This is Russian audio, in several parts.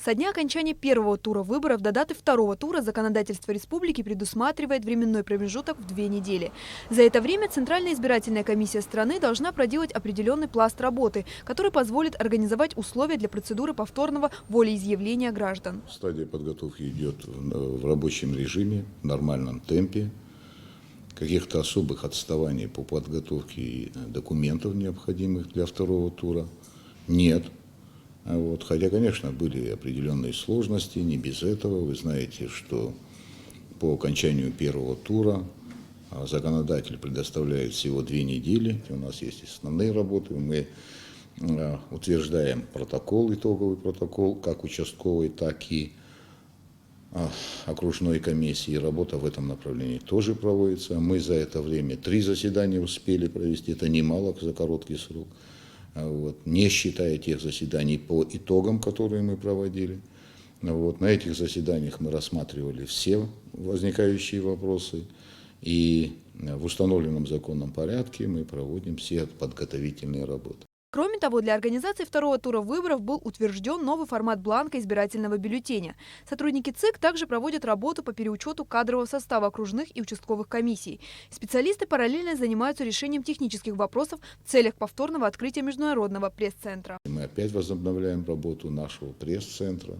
Со дня окончания первого тура выборов до даты второго тура законодательство республики предусматривает временной промежуток в 2 недели. За это время Центральная избирательная комиссия страны должна проделать определенный пласт работы, который позволит организовать условия для процедуры повторного волеизъявления граждан. Стадия подготовки идет в рабочем режиме, в нормальном темпе. Каких-то особых отставаний по подготовке документов, необходимых для второго тура, нет. Хотя, конечно, были определенные сложности, не без этого. Вы знаете, что по окончанию первого тура законодатель предоставляет всего 2 недели. У нас есть основные работы. Мы утверждаем протокол, итоговый протокол, как участковый, так и окружной комиссии. Работа в этом направлении тоже проводится. Мы за это время 3 заседания успели провести. Это немало за короткий срок. Не считая тех заседаний по итогам, которые мы проводили. На этих заседаниях мы рассматривали все возникающие вопросы. И в установленном законном порядке мы проводим все подготовительные работы. Кроме того, для организации второго тура выборов был утвержден новый формат бланка избирательного бюллетеня. Сотрудники ЦИК также проводят работу по переучету кадрового состава окружных и участковых комиссий. Специалисты параллельно занимаются решением технических вопросов в целях повторного открытия международного пресс-центра. Мы опять возобновляем работу нашего пресс-центра.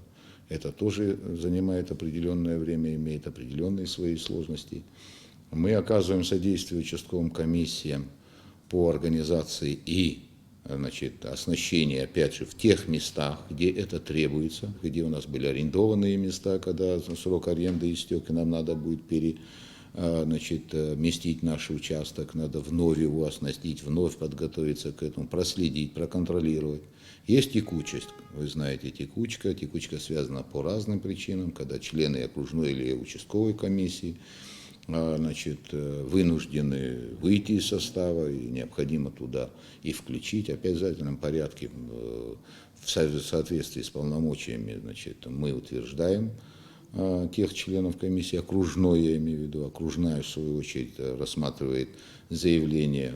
Это тоже занимает определенное время, имеет определенные свои сложности. Мы оказываем содействие участковым комиссиям по организации и оснащение, опять же, в тех местах, где это требуется, где у нас были арендованные места, когда срок аренды истек, и нам надо будет местить наш участок, надо вновь его оснастить, вновь подготовиться к этому, проследить, проконтролировать. Есть текучесть, вы знаете, текучка связана по разным причинам, когда члены окружной или участковой комиссии вынуждены выйти из состава, и необходимо туда и включить. Опять в обязательном порядке, в соответствии с полномочиями, мы утверждаем тех членов комиссии, окружной, я имею в виду, окружная, в свою очередь, рассматривает заявление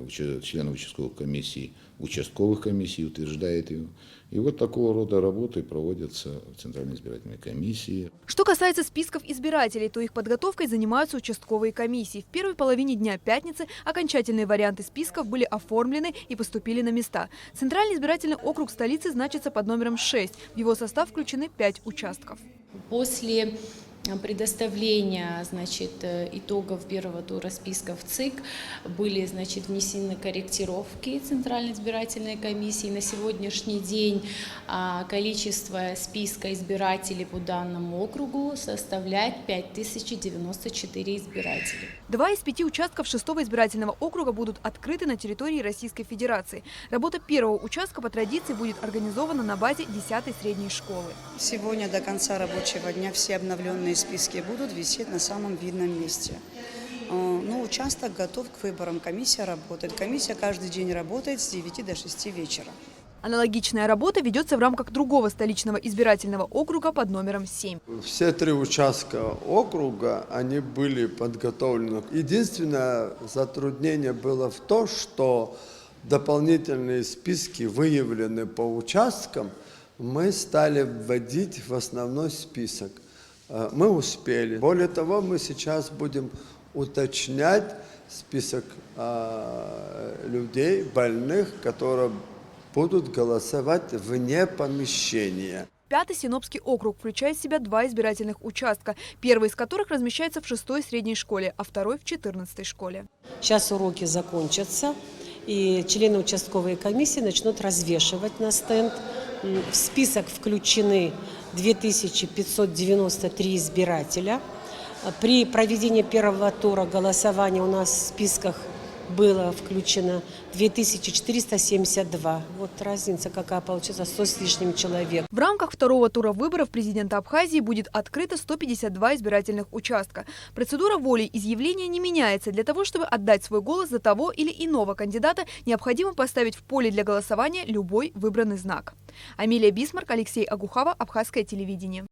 членов участковых комиссий, участковых комиссий, утверждает его. И такого рода работы проводятся в Центральной избирательной комиссии. Что касается списков избирателей, то их подготовкой занимаются участковые комиссии. В первой половине дня пятницы окончательные варианты списков были оформлены и поступили на места. Центральный избирательный округ столицы значится под номером 6. В его состав включены 5 участков. После предоставления итогов первого тура списков ЦИК были внесены корректировки Центральной избирательной комиссии. На сегодняшний день количество списка избирателей по данному округу составляет 5094 избирателя. 2 из 5 участков 6-го избирательного округа будут открыты на территории Российской Федерации. Работа первого участка по традиции будет организована на базе 10-й средней школы. Сегодня до конца рабочего дня все обновленные списки будут висеть на самом видном месте. Участок готов к выборам, комиссия работает. Комиссия каждый день работает с 9 до 6 вечера. Аналогичная работа ведется в рамках другого столичного избирательного округа под номером 7. Все 3 участка округа, они были подготовлены. Единственное затруднение было в том, что дополнительные списки, выявленные по участкам, мы стали вводить в основной список. Мы успели. Более того, мы сейчас будем уточнять список людей, больных, которые будут голосовать вне помещения. 5-й Синопский округ включает в себя 2 избирательных участка, первый из которых размещается в 6-й средней школе, а второй в 14-й школе. Сейчас уроки закончатся, и члены участковой комиссии начнут развешивать на стенд. В список включены 2593 избирателя. При проведении первого тура голосования у нас в списках было включено 2472. Разница какая получится, 100 с лишним человек. В рамках второго тура выборов президента Абхазии будет открыто 152 избирательных участка. Процедура волеизъявления не меняется. Для того, чтобы отдать свой голос за того или иного кандидата, необходимо поставить в поле для голосования любой выбранный знак. Амелия Бисмарк, Алексей Агухава, Абхазское телевидение.